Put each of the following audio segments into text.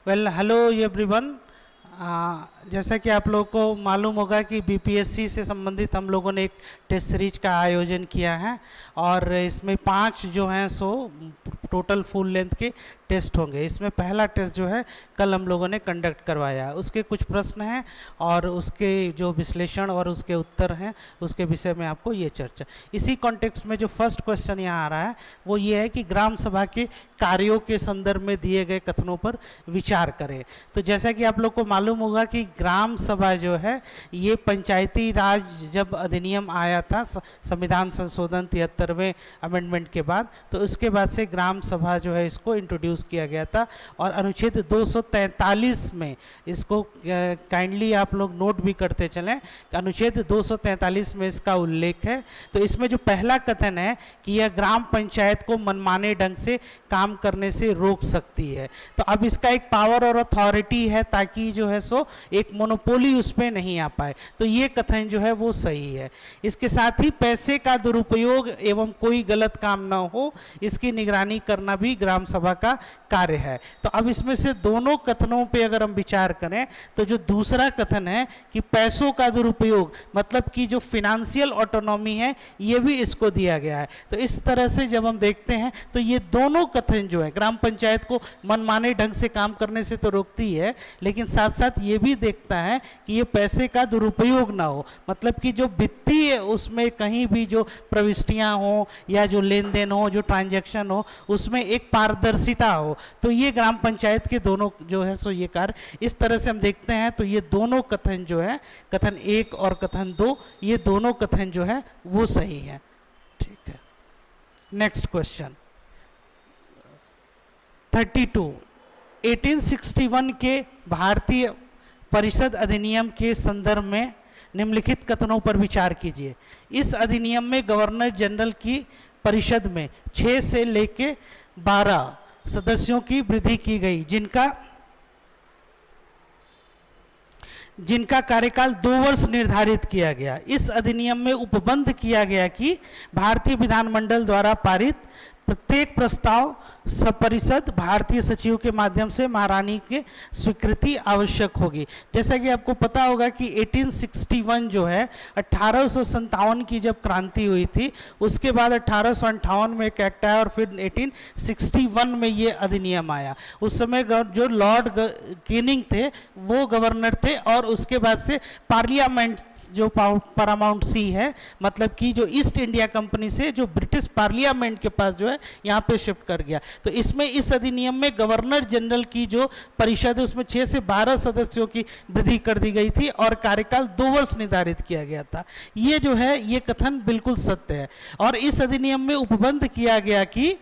Well hello everyone. जैसा कि आप लोगों को मालूम होगा कि बीपीएससी से संबंधित हम लोगों ने एक टेस्ट सीरीज का आयोजन किया है और इसमें 5 जो हैं सो टोटल फुल लेंथ के टेस्ट होंगे। इसमें पहला टेस्ट जो है कल हम लोगों ने कंडक्ट करवाया, उसके कुछ प्रश्न हैं और उसके जो विश्लेषण और उसके उत्तर हैं उसके विषय में आपको ये चर्चा। इसी कॉन्टेक्स्ट में जो फर्स्ट क्वेश्चन यहाँ आ रहा है वो ये है कि ग्राम सभा के कार्यों के संदर्भ में दिए गए कथनों पर विचार करें। तो जैसा कि आप लोग को मालूम होगा कि ग्राम सभा जो है ये पंचायती राज जब अधिनियम आया था संविधान संशोधन 73वें अमेंडमेंट के बाद, तो उसके बाद से ग्राम सभा जो है इसको इंट्रोड्यूस किया गया था और अनुच्छेद 243 में इसको काइंडली आप लोग नोट भी करते चलें, अनुच्छेद 243 में इसका उल्लेख है। तो इसमें जो पहला कथन है कि यह ग्राम पंचायत को मनमाने ढंग से काम करने से रोक सकती है। तो अब इसका एक पावर और अथॉरिटी है ताकि जो है सो एक मोनोपोली उस पर नहीं आ पाए, तो ये कथन जो है वो सही है। इसके साथ ही पैसे का दुरुपयोग एवं कोई गलत काम ना हो इसकी निगरानी करना भी ग्राम सभा का कार्य है। तो अब इसमें से दोनों कथनों पे अगर हम विचार करें तो जो दूसरा कथन है कि पैसों का दुरुपयोग मतलब कि जो फिनेंशियल ऑटोनॉमी है ये भी इसको दिया गया है। तो इस तरह से जब हम देखते हैं तो ये दोनों कथन जो है ग्राम पंचायत को मनमाने ढंग से काम करने से तो रोकती है, लेकिन साथ साथ ये भी देखता है कि ये पैसे का दुरुपयोग ना हो, मतलब कि जो वित्तीय उसमें कहीं भी जो प्रविष्टियां हो या जो लेन देन हो, जो ट्रांजैक्शन हो, उसमें एक पारदर्शिता हो। तो ये ग्राम पंचायत के दोनों जो है सो ये कार्य इस तरह से हम देखते हैं। तो ये दोनों कथन जो है, कथन 1 और कथन 2, ये दोनों कथन जो है वो सही है। ठीक है, नेक्स्ट क्वेश्चन 32। 1861 के भारतीय परिषद अधिनियम के संदर्भ में निम्नलिखित कथनों पर विचार कीजिए। इस अधिनियम में गवर्नर जनरल की परिषद में 6 से लेके 12 सदस्यों की वृद्धि की गई, जिनका कार्यकाल 2 वर्ष निर्धारित किया गया। इस अधिनियम में उपबंध किया गया कि भारतीय विधानमंडल द्वारा पारित प्रत्येक प्रस्ताव सपरिषद भारतीय सचिव के माध्यम से महारानी के स्वीकृति आवश्यक होगी। जैसा कि आपको पता होगा कि 1861 जो है 1857 की जब क्रांति हुई थी उसके बाद 1858 में एक एक्ट आया और फिर 1861 में ये अधिनियम आया। उस समय जो लॉर्ड केनिंग थे वो गवर्नर थे और उसके बाद से पार्लियामेंट जो पैरामाउंट सी है, मतलब कि जो ईस्ट इंडिया कंपनी से जो ब्रिटिश पार्लियामेंट के पास जो है यहाँ पे शिफ्ट कर गया। तो इसमें इस अधिनियम में गवर्नर जनरल की जो परिषद है उसमें 6 से 12 सदस्यों की वृद्धि कर दी गई थी और कार्यकाल 2 वर्ष निर्धारित किया गया था। ये जो है ये कथन बिल्कुल सत्य है। और इस अधिनियम में उपबंध किया गया कि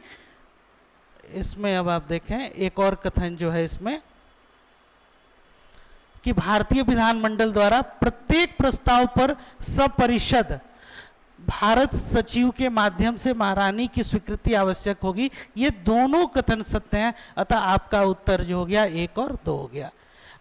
इसमें अब आप देखें एक और कथन जो है इसमें कि भारतीय विधानमंडल द्वारा प्रत्येक प्रस्ताव पर सपरिषद भारत सचिव के माध्यम से महारानी की स्वीकृति आवश्यक होगी। ये दोनों कथन सत्य हैं, अतः आपका उत्तर जो हो गया 1 और 2 हो गया।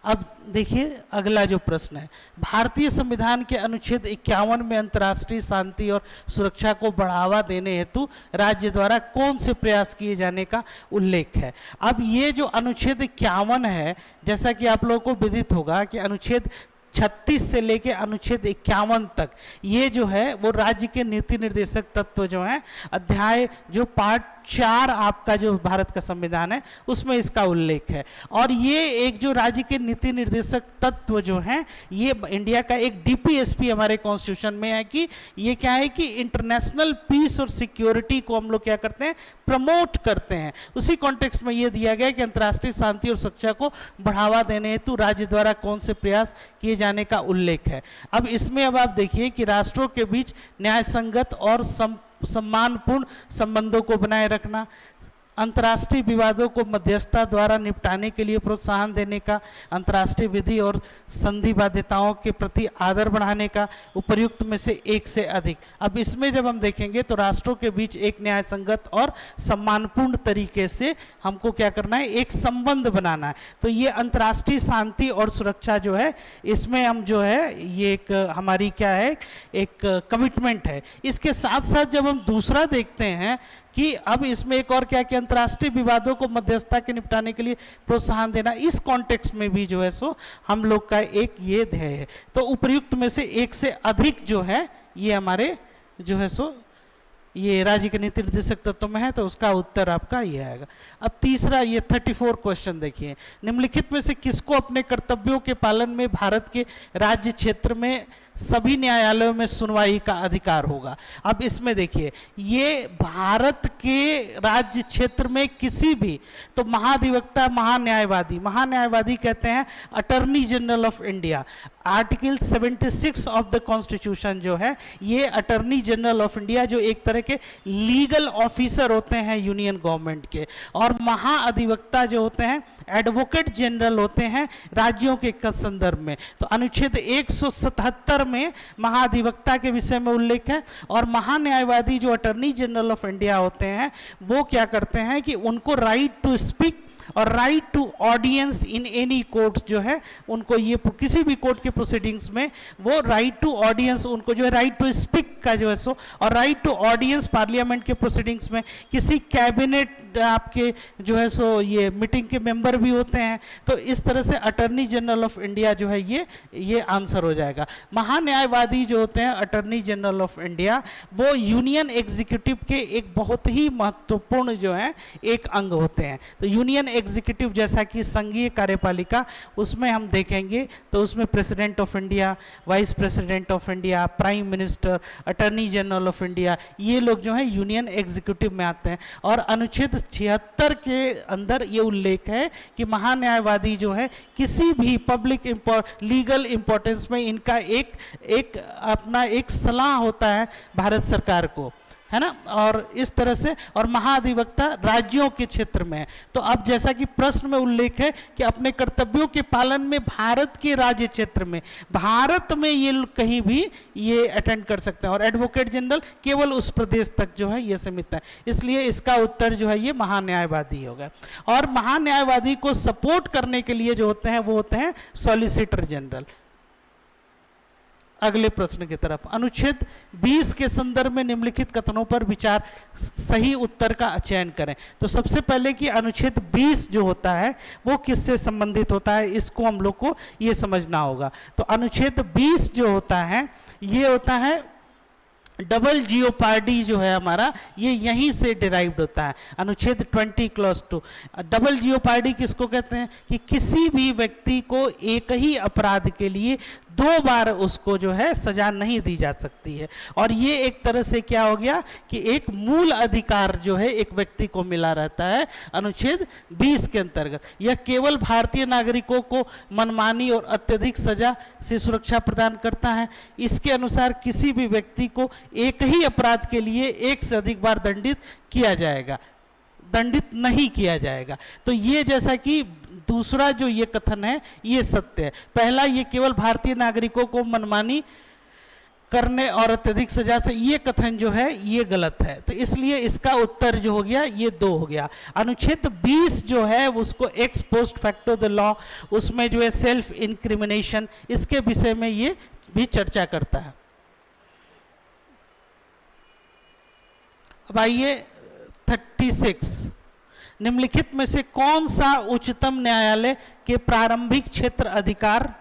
अब देखिए अगला जो प्रश्न है, भारतीय संविधान के अनुच्छेद 51 में अंतर्राष्ट्रीय शांति और सुरक्षा को बढ़ावा देने हेतु राज्य द्वारा कौन से प्रयास किए जाने का उल्लेख है। अब ये जो अनुच्छेद 51 है, जैसा कि आप लोगों को विदित होगा कि अनुच्छेद 36 से लेके अनुच्छेद 51 तक ये जो है वो राज्य के नीति निर्देशक तत्व जो है, अध्याय जो पार्ट 4 आपका जो भारत का संविधान है उसमें इसका उल्लेख है। और ये एक जो राज्य के नीति निर्देशक तत्व जो हैं ये इंडिया का एक डीपीएसपी हमारे कॉन्स्टिट्यूशन में है कि ये क्या है कि इंटरनेशनल पीस और सिक्योरिटी को हम लोग क्या करते हैं, प्रमोट करते हैं। उसी कॉन्टेक्स्ट में ये दिया गया कि अंतर्राष्ट्रीय शांति और सुरक्षा को बढ़ावा देने हेतु राज्य द्वारा कौन से प्रयास किए जाने का उल्लेख है। अब इसमें अब आप देखिए कि राष्ट्रों के बीच न्याय संगत और सम्मानपूर्ण संबंधों को बनाए रखना, अंतर्राष्ट्रीय विवादों को मध्यस्थता द्वारा निपटाने के लिए प्रोत्साहन देने का, अंतर्राष्ट्रीय विधि और संधि बाध्यताओं के प्रति आदर बढ़ाने का, उपर्युक्त में से एक से अधिक। अब इसमें जब हम देखेंगे तो राष्ट्रों के बीच एक न्याय संगत और सम्मानपूर्ण तरीके से हमको क्या करना है, एक संबंध बनाना है। तो ये अंतर्राष्ट्रीय शांति और सुरक्षा जो है इसमें हम जो है ये एक हमारी क्या है, एक कमिटमेंट है। इसके साथ साथ जब हम दूसरा देखते हैं कि अब इसमें एक और क्या के अंतर्राष्ट्रीय विवादों को मध्यस्थता के निपटाने के लिए प्रोत्साहन देना, इस कॉन्टेक्स्ट में भी जो है सो हम लोग का एक ये ध्येय है। तो उपर्युक्त में से एक से अधिक जो है ये हमारे जो है सो ये राज्य के नीति निर्देशक तत्व में है, तो उसका उत्तर आपका ये आएगा। अब तीसरा ये 34 क्वेश्चन देखिए, निम्नलिखित में से किसको अपने कर्तव्यों के पालन में भारत के राज्य क्षेत्र में सभी न्यायालयों में सुनवाई का अधिकार होगा। अब इसमें देखिए ये भारत के राज्य क्षेत्र में किसी भी, तो महाधिवक्ता महान्यायवादी कहते हैं attorney general of India. Article 76 of the constitution जो है ये अटॉर्नी जनरल ऑफ इंडिया जो एक तरह के लीगल ऑफिसर होते हैं यूनियन गवर्नमेंट के, और महाअधिवक्ता जो होते हैं एडवोकेट जनरल होते हैं राज्यों के संदर्भ में। तो अनुच्छेद 177 में महाधिवक्ता के विषय में उल्लेख है, और महान्यायवादी जो अटॉर्नी जनरल ऑफ इंडिया होते हैं वो क्या करते हैं कि उनको राइट टू स्पीक और right to audience in any court जो है उनको ये किसी भी कोर्ट के प्रोसीडिंग्स में वो राइट टू ऑडियंस, उनको जो है राइट टू स्पीक का जो है सो, और राइट टू ऑडियंस पार्लियामेंट के प्रोसीडिंग्स में, किसी कैबिनेट आपके जो है सो ये मीटिंग के मेंबर भी होते हैं। तो इस तरह से अटॉर्नी जनरल ऑफ इंडिया जो है ये आंसर हो जाएगा। महान्यायवादी जो होते हैं अटॉर्नी जनरल ऑफ इंडिया वो यूनियन एग्जीक्यूटिव के एक बहुत ही महत्वपूर्ण जो है एक अंग होते हैं। तो यूनियन एग्जीक्यूटिव जैसा कि संघीय कार्यपालिका, उसमें हम देखेंगे तो उसमें president of India, vice president of India, prime minister, attorney general of India, ये लोग जो है यूनियन एग्जीक्यूटिव में आते हैं। और अनुच्छेद 76 के अंदर ये उल्लेख है कि महान्यायवादी जो है किसी भी पब्लिक लीगल इंपॉर्टेंस में इनका एक अपना एक सलाह होता है भारत सरकार को, है ना। और इस तरह से, और महाधिवक्ता राज्यों के क्षेत्र में है। तो अब जैसा कि प्रश्न में उल्लेख है कि अपने कर्तव्यों के पालन में भारत के राज्य क्षेत्र में, भारत में ये कहीं भी ये अटेंड कर सकते हैं, और एडवोकेट जनरल केवल उस प्रदेश तक जो है ये सीमित है। इसलिए इसका उत्तर जो है ये महान्यायवादी होगा। और महान्यायवादी को सपोर्ट करने के लिए जो होते हैं वो होते हैं सॉलिसिटर जनरल। अगले प्रश्न की तरफ, अनुच्छेद 20 के संदर्भ में निम्नलिखित कथनों पर विचार, सही उत्तर का चयन करें। तो सबसे पहले कि अनुच्छेद 20 जो होता है वो किससे संबंधित होता है, इसको हम लोग को ये समझना होगा। तो अनुच्छेद 20 जो होता है ये होता है डबल जियोपार्डी जो है हमारा, ये यहीं से डिराइव्ड होता है। अनुच्छेद 20 क्लॉज 2, डबल जियोपार्डी किसको कहते हैं कि किसी भी व्यक्ति को एक ही अपराध के लिए 2 बार उसको जो है सजा नहीं दी जा सकती है। और ये एक तरह से क्या हो गया कि एक मूल अधिकार जो है एक व्यक्ति को मिला रहता है अनुच्छेद 20 के अंतर्गत। यह केवल भारतीय नागरिकों को मनमानी और अत्यधिक सजा से सुरक्षा प्रदान करता है। इसके अनुसार किसी भी व्यक्ति को एक ही अपराध के लिए एक से अधिक बार दंडित नहीं किया जाएगा। तो ये जैसा कि दूसरा जो ये कथन है ये सत्य है। पहला ये केवल भारतीय नागरिकों को मनमानी करने और अत्यधिक सजा से, ये कथन जो है ये गलत है। तो इसलिए इसका उत्तर जो हो गया ये 2 हो गया। अनुच्छेद 20 जो है उसको x post facto the law, उसमें जो है सेल्फ इंक्रिमिनेशन, इसके विषय में ये भी चर्चा करता है। अब आइए 36, निम्नलिखित में से कौन सा उच्चतम न्यायालय के प्रारंभिक क्षेत्र अधिकार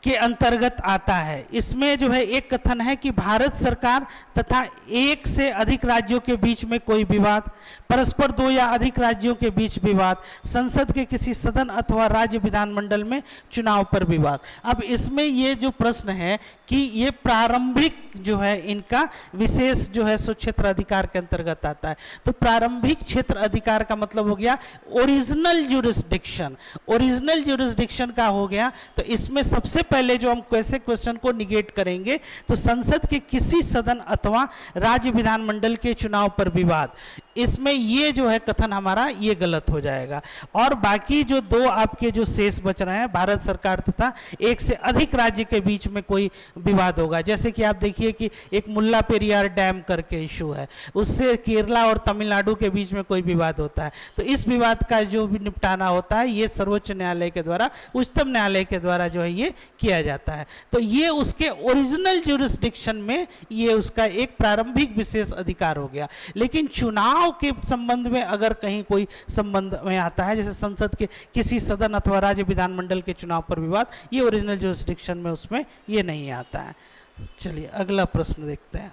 के अंतर्गत आता है। इसमें जो है एक कथन है कि भारत सरकार तथा एक से अधिक राज्यों के बीच में कोई विवाद, परस्पर 2 या अधिक राज्यों के बीच विवाद, संसद के किसी सदन अथवा राज्य विधानमंडल में चुनाव पर विवाद। अब इसमें ये जो प्रश्न है कि ये प्रारंभिक जो है इनका विशेष जो है सो क्षेत्र अधिकार के अंतर्गत आता है। तो प्रारंभिक क्षेत्र अधिकार का मतलब हो गया ओरिजिनल ज्यूरिसडिक्शन। ओरिजिनल ज्यूरिसडिक्शन का हो गया, तो इसमें सबसे पहले जो हम कैसे क्वेश्चन को निगेट करेंगे, तो संसद के किसी सदन अथवा राज्य विधानमंडल के चुनाव पर विवाद, इसमें ये जो है कथन हमारा ये गलत हो जाएगा। और बाकी जो 2 आपके जो शेष बच रहे हैं, भारत सरकार तथा एक से अधिक राज्य के बीच में कोई विवाद होगा, जैसे कि आप देखिए कि एक मुल्ला पेरियार डैम करके इशू है, उससे केरला और तमिलनाडु के बीच में कोई विवाद होता है। तो इस विवाद का जो भी निपटाना होता है ये सर्वोच्च न्यायालय के द्वारा, उच्चतम न्यायालय के द्वारा जो है ये किया जाता है। तो ये उसके ओरिजिनल ज्यूरिसडिक्शन में ये उसका एक प्रारंभिक विशेष अधिकार हो गया। लेकिन चुनाव चुनाव के संबंध में अगर कहीं कोई संबंध में आता है, जैसे संसद के किसी सदन अथवा राज्य विधानमंडल के चुनाव पर विवाद, ये ओरिजिनल जुरिस्डिक्शन में उसमें ये नहीं आता है। चलिए अगला प्रश्न देखते हैं।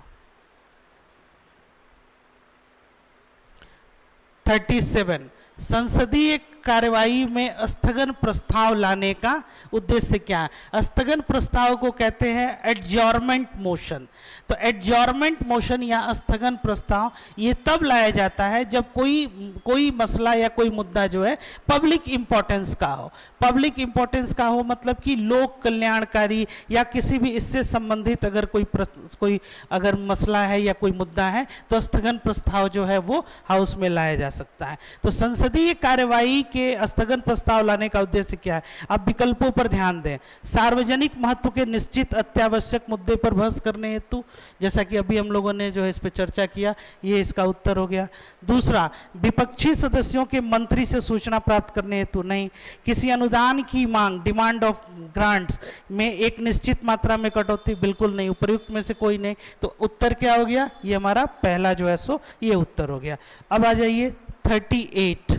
37, संसदीय कार्यवाही में स्थगन प्रस्ताव लाने का उद्देश्य क्या है? स्थगन प्रस्ताव को कहते हैं एडजॉर्नमेंट मोशन। तो एडजॉर्नमेंट मोशन या स्थगन प्रस्ताव ये तब लाया जाता है जब कोई मसला या कोई मुद्दा जो है पब्लिक इंपॉर्टेंस का हो। पब्लिक इंपॉर्टेंस का हो मतलब कि लोक कल्याणकारी या किसी भी इससे संबंधित अगर कोई अगर मसला है या कोई मुद्दा है तो स्थगन प्रस्ताव जो है वो हाउस में लाया जा सकता है। तो संसदीय कार्यवाही के स्थगन प्रस्ताव लाने का उद्देश्य क्या है? अब विकल्पों पर ध्यान दें। सार्वजनिक महत्व के निश्चित अत्यावश्यक मुद्दे पर बहस करने हेतु, जैसा कि अभी हम लोगों ने जो है इस पर चर्चा किया, ये इसका उत्तर हो गया। दूसरा, विपक्षी सदस्यों के मंत्री से सूचना प्राप्त करने हेतु, नहीं। किसी अनुदान की मांग, डिमांड ऑफ ग्रांट्स में एक निश्चित मात्रा में कटौती, बिल्कुल नहीं। उपयुक्त में से कोई नहीं। तो उत्तर क्या हो गया? ये हमारा पहला जो है सो ये उत्तर हो गया। अब आ जाइए 38।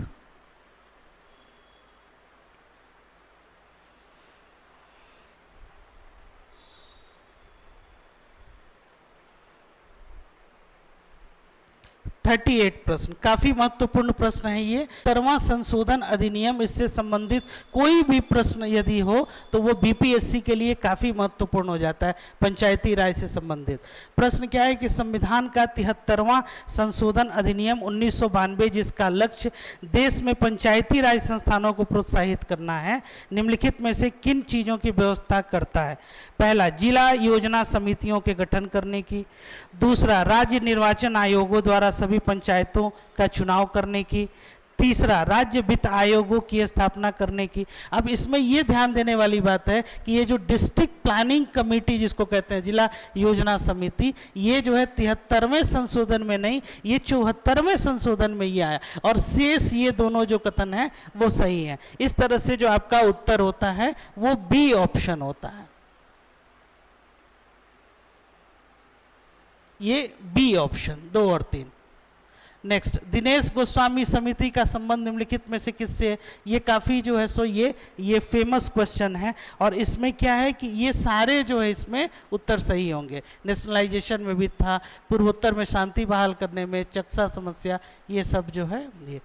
प्रश्न काफी महत्वपूर्ण प्रश्न है ये। 17वां संशोधन अधिनियम, इससे संबंधित कोई भी प्रश्न यदि हो तो वो बीपीएससी के लिए काफी महत्वपूर्ण हो जाता है। पंचायती राज से संबंधित प्रश्न क्या है कि संविधान का 73वां संशोधन अधिनियम 1992, जिसका लक्ष्य देश में पंचायती राज संस्थानों को प्रोत्साहित करना है, निम्नलिखित में से किन चीजों की व्यवस्था करता है? पहला, जिला योजना समितियों के गठन करने की। दूसरा, राज्य निर्वाचन आयोगों द्वारा सभी पंचायतों का चुनाव करने की। तीसरा, राज्य वित्त आयोगों की स्थापना करने की। अब इसमें यह ध्यान देने वाली बात है कि ये जो डिस्ट्रिक्ट प्लानिंग कमेटी जिसको कहते हैं, जिला योजना समिति, ये जो है 73वें संशोधन में नहीं, ये 74वें संशोधन में ये आया। और शेष ये दोनों जो कथन है वो सही है। इस तरह से जो आपका उत्तर होता है वो बी ऑप्शन होता है। ये बी ऑप्शन 2 और 3। नेक्स्ट, दिनेश गोस्वामी समिति का संबंध निम्नलिखित में से किससे है? ये काफ़ी जो है सो ये फेमस क्वेश्चन है और इसमें क्या है कि ये सारे जो है इसमें उत्तर सही होंगे। नेशनलाइजेशन में भी था, पूर्वोत्तर में शांति बहाल करने में, चक्सा समस्या, ये सब जो है ये।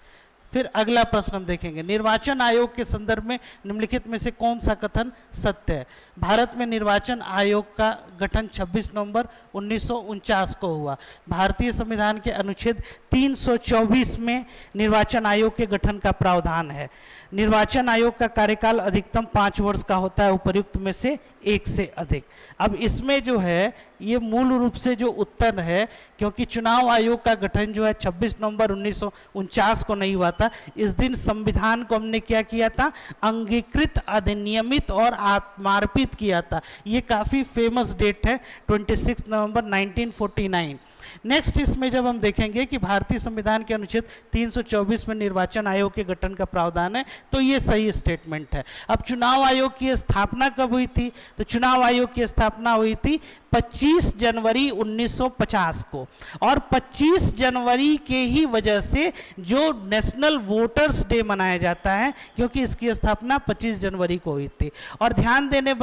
फिर अगला प्रश्न हम देखेंगे, निर्वाचन आयोग के संदर्भ में निम्नलिखित में से कौन सा कथन सत्य है? भारत में निर्वाचन आयोग का गठन 26 नवंबर 1949 को हुआ। भारतीय संविधान के अनुच्छेद 324 में निर्वाचन आयोग के गठन का प्रावधान है। निर्वाचन आयोग का कार्यकाल अधिकतम 5 वर्ष का होता है, उपर्युक्त में से एक से अधिक। अब इसमें जो है ये मूल रूप से जो उत्तर है, क्योंकि चुनाव आयोग का गठन जो है 26 नवंबर 1949 को नहीं हुआ था। इस दिन संविधान को हमने क्या किया था? अंगीकृत, अधिनियमित और आत्मार्पित किया था। ये काफ़ी फेमस डेट है, 26 नवंबर 1949। नेक्स्ट, इसमें जब हम देखेंगे कि भारतीय संविधान के अनुच्छेद 324 में निर्वाचन आयोग के गठन का प्रावधान है, तो ये सही स्टेटमेंट है। अब चुनाव आयोग की स्थापना कब हुई थी? तो चुनाव आयोग की स्थापना हुई थी 25 जनवरी 1950 को, और 25 जनवरी के ही वजह से जो नेशनल वोटर्स डे मनाया जाता है, क्योंकि इसकी स्थापना 25 जनवरी को हुई थी। और ध्यान देने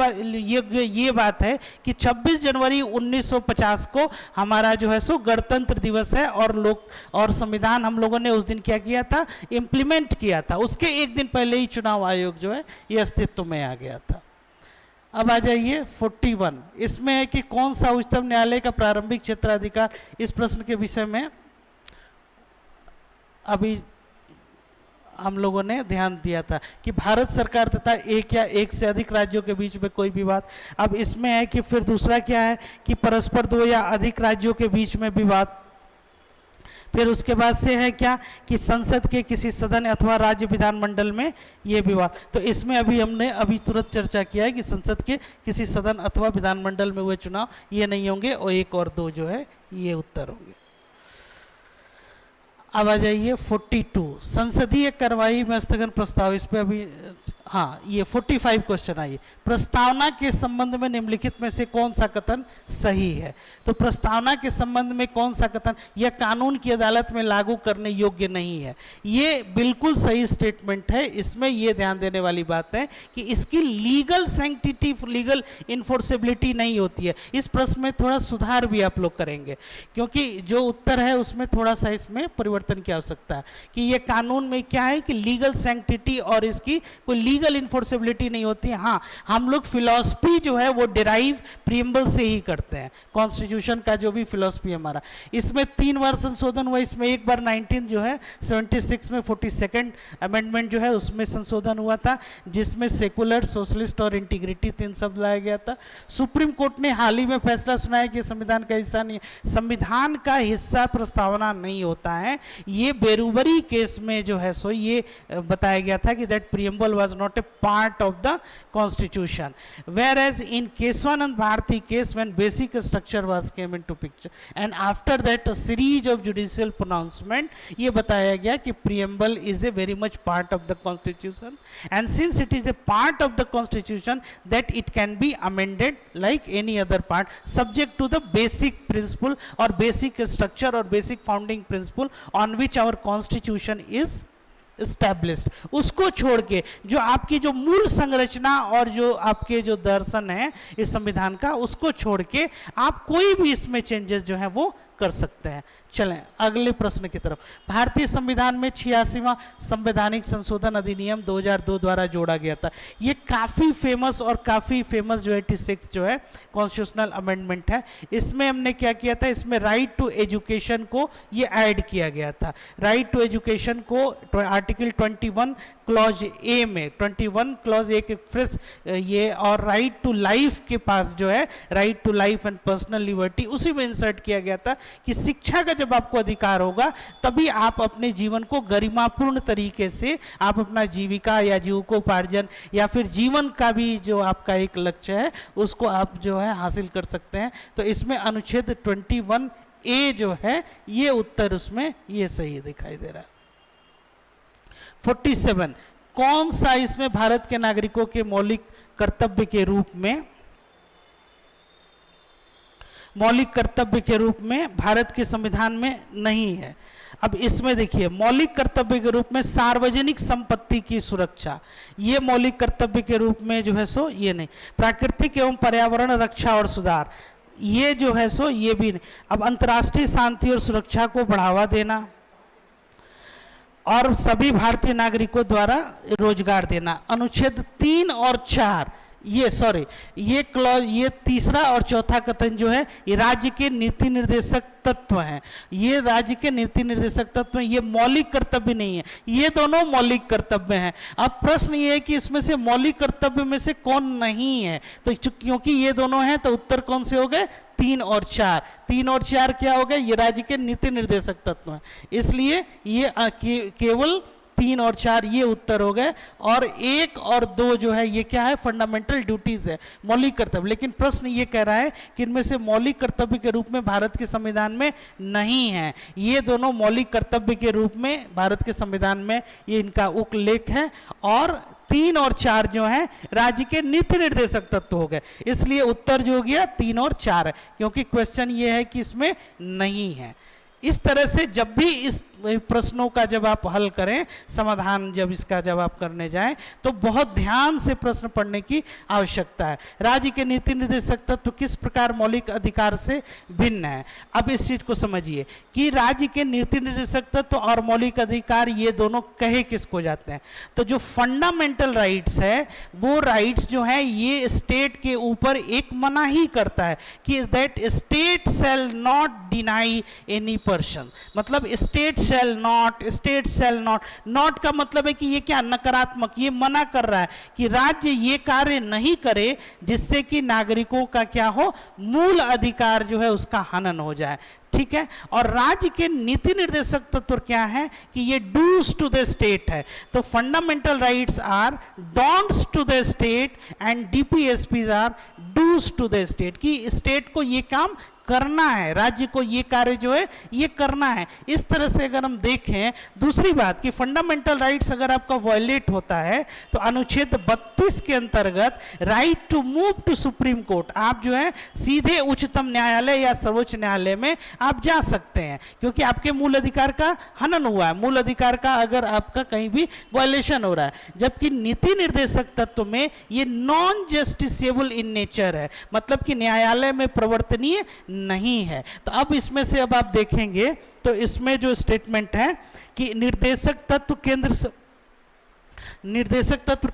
ये बात है कि 26 जनवरी 1950 को हमारा जो है सो गणतंत्र दिवस है, और संविधान हम लोगों ने उस दिन क्या किया था? इम्प्लीमेंट किया था। उसके एक दिन पहले ही चुनाव आयोग जो है ये अस्तित्व में आ गया था। अब आ जाइए 41। इसमें है कि कौन सा उच्चतम न्यायालय का प्रारंभिक क्षेत्राधिकार, इस प्रश्न के विषय में अभी हम लोगों ने ध्यान दिया था कि भारत सरकार तथा एक या एक से अधिक राज्यों के बीच में कोई विवाद। अब इसमें है कि फिर दूसरा क्या है कि परस्पर 2 या अधिक राज्यों के बीच में विवाद। फिर उसके बाद से है क्या कि संसद के किसी सदन अथवा राज्य विधानमंडल में ये विवाद। तो इसमें हमने तुरंत चर्चा किया है कि संसद के किसी सदन अथवा विधानमंडल में हुए चुनाव ये नहीं होंगे, और 1 और 2 जो है ये उत्तर होंगे। अब आ जाइए 42, संसदीय कार्यवाही में स्थगन प्रस्ताव। इस पे अभी हाँ, ये 45 क्वेश्चन आइए। प्रस्तावना के संबंध में निम्नलिखित में से कौन सा कथन सही है? तो प्रस्तावना के संबंध में कौन सा कथन यह कानून की अदालत में लागू करने योग्य नहीं है? ये बिल्कुल सही स्टेटमेंट है। इसमें ये ध्यान देने वाली बात है कि इसकी लीगल सैंक्टिटी, लीगल इन्फोर्सेबिलिटी नहीं होती है। इस प्रश्न में थोड़ा सुधार भी आप लोग करेंगे, क्योंकि जो उत्तर है उसमें थोड़ा सा इसमें परिवर्तन की आवश्यकता है कि ये कानून में क्या है कि लीगल सैंक्टिटी और इसकी कोई लीगल इन्फोर्सेबिलिटी नहीं होती है। हाँ, हम लोग फिलॉसफी जो है वो डिराइव प्रीएम्बल से ही करते हैं, कॉन्स्टिट्यूशन का जो भी फिलॉसफी हमारा। इसमें 3 बार संशोधन हुआ। इसमें एक बार 19 जो है 76 में 42nd अमेंडमेंट जो है उसमें संशोधन हुआ था, जिसमें सेकुलर, सोशलिस्ट और इंटीग्रिटी 3 शब्द लाया गया था। सुप्रीम कोर्ट ने हाल ही में फैसला सुनाया कि संविधान का हिस्सा नहीं है। संविधान का हिस्सा प्रस्तावना नहीं होता है। ये बेरूबरी केस में जो है सो ये बताया गया था कि that preamble was not a part of the constitution, whereas in Kesavananda Bharati case when basic structure was came into picture and after that a series of judicial pronouncement, ये बताया गया कि preamble is a very much part of the constitution and since it is a part of the constitution that it can be amended like any other part subject to the basic principal और basic structure और basic founding principle on which our constitution is established. उसको छोड़ के जो आपकी जो मूल संरचना और जो आपके जो दर्शन है इस संविधान का, उसको छोड़ के आप कोई भी इसमें चेंजेस जो है वो कर सकते हैं। चलें अगले प्रश्न की तरफ। भारतीय संविधान में 86वां संवैधानिक संशोधन अधिनियम 2002 द्वारा जोड़ा गया था। ये काफ़ी फेमस और काफ़ी फेमस जो 86 जो है कॉन्स्टिट्यूशनल अमेंडमेंट है। इसमें हमने क्या किया था, इसमें राइट टू एजुकेशन को ये ऐड किया गया था। राइट टू एजुकेशन को आर्टिकल 21 क्लॉज ए में, 21 क्लॉज ए के फ्रेश ये, और राइट टू लाइफ के पास जो है right to life and personal liberty, उसी में इंसर्ट किया गया था कि शिक्षा का जब आपको अधिकार होगा तभी आप अपने जीवन को गरिमापूर्ण तरीके से आप अपना जीविका या जीविकोपार्जन या फिर जीवन का भी जो आपका एक लक्ष्य है उसको आप जो है हासिल कर सकते हैं। तो इसमें अनुच्छेद 21A जो है ये उत्तर उसमें ये सही दिखाई दे रहा है। 47 कौन सा इसमें भारत के नागरिकों के मौलिक कर्तव्य के रूप में भारत के संविधान में नहीं है? अब इसमें देखिए, मौलिक कर्तव्य के रूप में सार्वजनिक संपत्ति की सुरक्षा, ये मौलिक कर्तव्य के रूप में जो है सो ये नहीं। प्राकृतिक एवं पर्यावरण रक्षा और सुधार, ये जो है सो ये भी नहीं। अब अंतर्राष्ट्रीय शांति और सुरक्षा को बढ़ावा देना और सभी भारतीय नागरिकों द्वारा रोजगार देना, अनुच्छेद 3 और 4 ये क्लॉज, ये तीसरा और चौथा कथन जो है ये राज्य के नीति निर्देशक तत्व हैं। ये राज्य के नीति निर्देशक तत्व हैं, ये मौलिक कर्तव्य नहीं है। ये दोनों मौलिक कर्तव्य हैं। अब प्रश्न ये है कि इसमें से मौलिक कर्तव्य में से कौन नहीं है? तो क्योंकि ये दोनों हैं तो उत्तर कौन से हो गए? 3 और 4। 3 और 4 क्या हो गए? ये राज्य के नीति निर्देशक तत्व हैं, इसलिए ये केवल 3 और 4 ये उत्तर हो गए। और 1 और 2 जो है ये क्या है? फंडामेंटल ड्यूटीज है, मौलिक कर्तव्य। लेकिन प्रश्न ये कह रहा है कि इनमें से मौलिक कर्तव्य के रूप में भारत के संविधान में नहीं है। ये दोनों मौलिक कर्तव्य के रूप में भारत के संविधान में ये इनका उल्लेख है, और 3 और 4 जो है राज्य के नीति निर्देशक तत्व हो गए। इसलिए उत्तर जो हो गया 3 और 4 है, क्योंकि क्वेश्चन ये है कि इसमें नहीं है। इस तरह से जब भी इस प्रश्नों का जब आप हल करें, समाधान जब इसका जब आप करने जाएं, तो बहुत ध्यान से प्रश्न पढ़ने की आवश्यकता है। राज्य के नीति निर्देशक तत्व किस प्रकार मौलिक अधिकार से भिन्न है? अब इस चीज को समझिए कि राज्य के नीति निर्देशक तत्व और मौलिक अधिकार ये दोनों कहे किसको जाते हैं? तो जो फंडामेंटल राइट्स है वो राइट्स जो है ये स्टेट के ऊपर एक मनाही करता है कि that state shall not deny any person. मतलब स्टेट शैल नॉट का मतलब है कि ये क्या? नकारात्मक, ये मना कर रहा है कि राज्य ये कार्य नहीं करे जिससे कि नागरिकों का क्या हो? मूल अधिकार जो है उसका हनन हो जाए। ठीक है। और राज्य के नीति निर्देशक तत्व क्या है कि ये डूज टू द स्टेट है। तो fundamental rights are don'ts to the state and DPSPs are dos to the state, कि स्टेट को ये काम करना है, राज्य को ये कार्य जो है ये करना है। इस तरह से अगर हम देखें, दूसरी बात कि फंडामेंटल राइट्स अगर आपका वायलेट होता है तो अनुच्छेद 32 के अंतर्गत right to move to Supreme Court, आप जो है सीधे उच्चतम न्यायालय या सर्वोच्च न्यायालय में आप जा सकते हैं, क्योंकि आपके मूल अधिकार का हनन हुआ है, मूल अधिकार का अगर आपका कहीं भी वायलेशन हो रहा है। जबकि नीति निर्देशक तत्व में ये नॉन जस्टिसेबल इन नेचर है, मतलब कि न्यायालय में प्रवर्तनीय नहीं है। तो अब इसमें से अब आप देखेंगे तो इसमें जो स्टेटमेंट है कि निर्देशक तत्व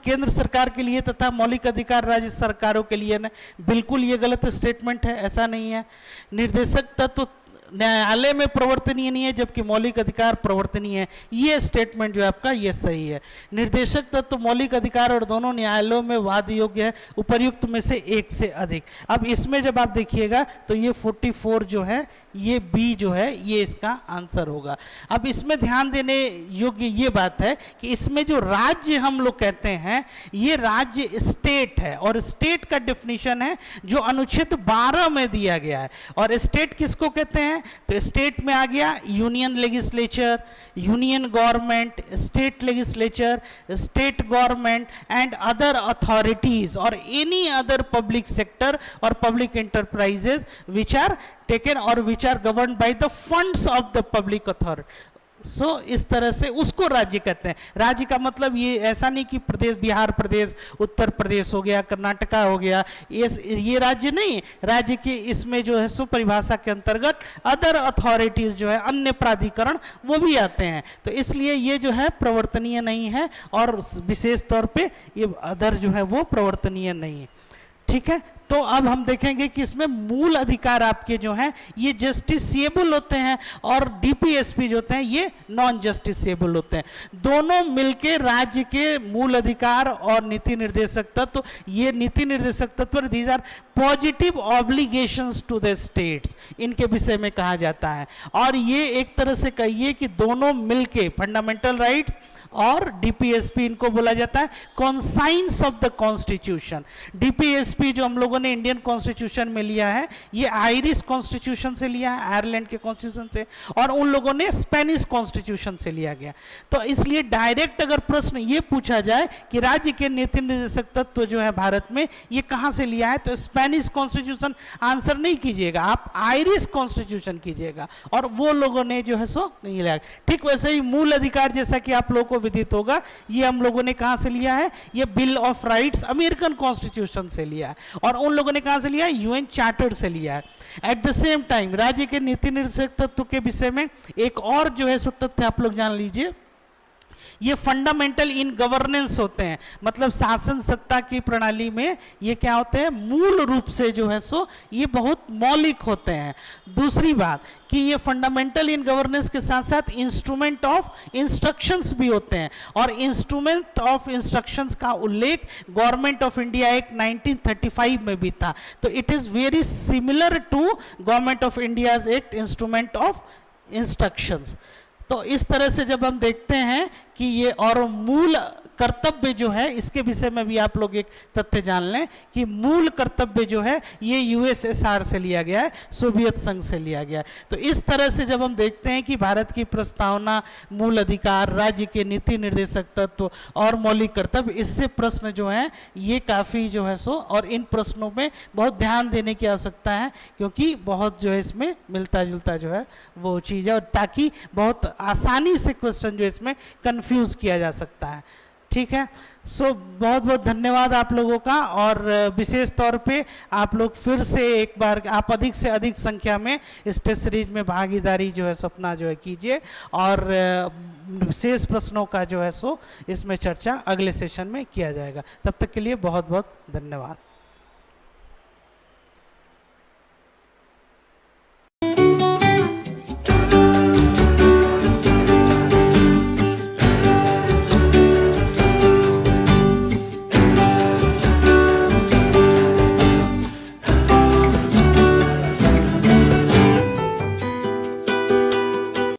केंद्र सरकार के लिए तथा मौलिक अधिकार राज्य सरकारों के लिए ना, बिल्कुल ये गलत स्टेटमेंट है, ऐसा नहीं है। निर्देशक तत्व न्यायालय में प्रवर्तनीय नहीं है जबकि मौलिक अधिकार प्रवर्तनीय है, ये स्टेटमेंट जो है आपका ये सही है। निर्देशक तत्व मौलिक अधिकार और दोनों न्यायालयों में वाद योग्य है, उपर्युक्त में से एक से अधिक। अब इसमें जब आप देखिएगा तो ये 44 जो है ये बी जो है ये इसका आंसर होगा। अब इसमें ध्यान देने योग्य ये बात है कि इसमें जो राज्य हम लोग कहते हैं ये राज्य स्टेट है, और स्टेट का डेफिनेशन है जो अनुच्छेद 12 में दिया गया है। और स्टेट किसको कहते हैं, तो स्टेट में आ गया union legislature, union government, state legislature, state government and other authorities और एनी अदर पब्लिक सेक्टर और public enterprises which are taken और which are govern by the funds of the public authority. So इस तरह से उसको राज्य कहते हैं। राज्य का मतलब ये ऐसा नहीं कि प्रदेश, बिहार प्रदेश, उत्तर प्रदेश हो गया, कर्नाटका हो गया, ये राज्य नहीं। राज्य के इसमें जो है सो परिभाषा के अंतर्गत अदर अथॉरिटीज जो है, अन्य प्राधिकरण वो भी आते हैं। तो इसलिए ये जो है प्रवर्तनीय नहीं है, और विशेष तौर पे ये अदर जो है वो प्रवर्तनीय नहीं है। ठीक है, तो अब हम देखेंगे कि इसमें मूल अधिकार आपके जो हैं ये जस्टिसेबल होते हैं और डीपीएसपी जो होते हैं ये नॉन जस्टिसेबल होते हैं। दोनों मिलके राज्य के मूल अधिकार और नीति निर्देशक तत्व, ये नीति निर्देशक तत्व these are positive obligations to the states, इनके विषय में कहा जाता है। और ये एक तरह से कहिए कि दोनों मिलके फंडामेंटल राइट्स और डीपीएसपी, इनको बोला जाता है conscience of the constitution. DPSP जो हम लोगों ने इंडियन कॉन्स्टिट्यूशन में लिया है ये आयरिश कॉन्स्टिट्यूशन से लिया है, आयरलैंड के कॉन्स्टिट्यूशन से, और उन लोगों ने स्पेनिश कॉन्स्टिट्यूशन से लिया गया। तो इसलिए डायरेक्ट अगर प्रश्न ये पूछा जाए कि राज्य के नीति निर्देशक तत्व जो है भारत में ये कहां से लिया है, तो स्पेनिश कॉन्स्टिट्यूशन आंसर नहीं कीजिएगा, आप आयरिश कॉन्स्टिट्यूशन कीजिएगा, और वो लोगों ने जो है सो नहीं लिया। ठीक वैसे ही मूल अधिकार जैसा कि आप लोगों को विदित होगा, ये हम लोगों ने कहां से लिया है, ये bill of rights American constitution से लिया है, और उन लोगों ने कहां से लिया है, यूएन चार्टर से लिया है। एट द सेम टाइम राज्य के नीति निर्देशक तत्व के विषय में एक और जो है सो तथ्य आप लोग जान लीजिए, ये फंडामेंटल इन गवर्नेंस होते हैं, मतलब शासन सत्ता की प्रणाली में ये क्या होते हैं, मूल रूप से जो है सो ये बहुत मौलिक होते हैं। दूसरी बात कि ये फंडामेंटल इन गवर्नेंस के साथ साथ इंस्ट्रूमेंट ऑफ इंस्ट्रक्शंस भी होते हैं, और इंस्ट्रूमेंट ऑफ इंस्ट्रक्शंस का उल्लेख गवर्नमेंट ऑफ इंडिया एक्ट 1935 में भी था। तो it is very similar to government of India's act instrument of instructions. तो इस तरह से जब हम देखते हैं कि ये और मूल कर्तव्य जो है, इसके विषय में भी आप लोग एक तथ्य जान लें कि मूल कर्तव्य जो है ये यूएसएसआर से लिया गया है, सोवियत संघ से लिया गया है। तो इस तरह से जब हम देखते हैं कि भारत की प्रस्तावना, मूल अधिकार, राज्य के नीति निर्देशक तत्व और मौलिक कर्तव्य, इससे प्रश्न जो है ये काफ़ी जो है सो, और इन प्रश्नों में बहुत ध्यान देने की आवश्यकता है, क्योंकि बहुत जो है इसमें मिलता जुलता जो है वो चीज़ है, और ताकि बहुत आसानी से क्वेश्चन जो इसमें कंफ्यूज किया जा सकता है। ठीक है, सो बहुत बहुत धन्यवाद आप लोगों का, और विशेष तौर पे आप लोग फिर से एक बार आप अधिक से अधिक संख्या में इस टेस्ट सीरीज में भागीदारी जो है सपना जो है कीजिए, और विशेष प्रश्नों का जो है सो इसमें चर्चा अगले सेशन में किया जाएगा। तब तक के लिए बहुत बहुत धन्यवाद।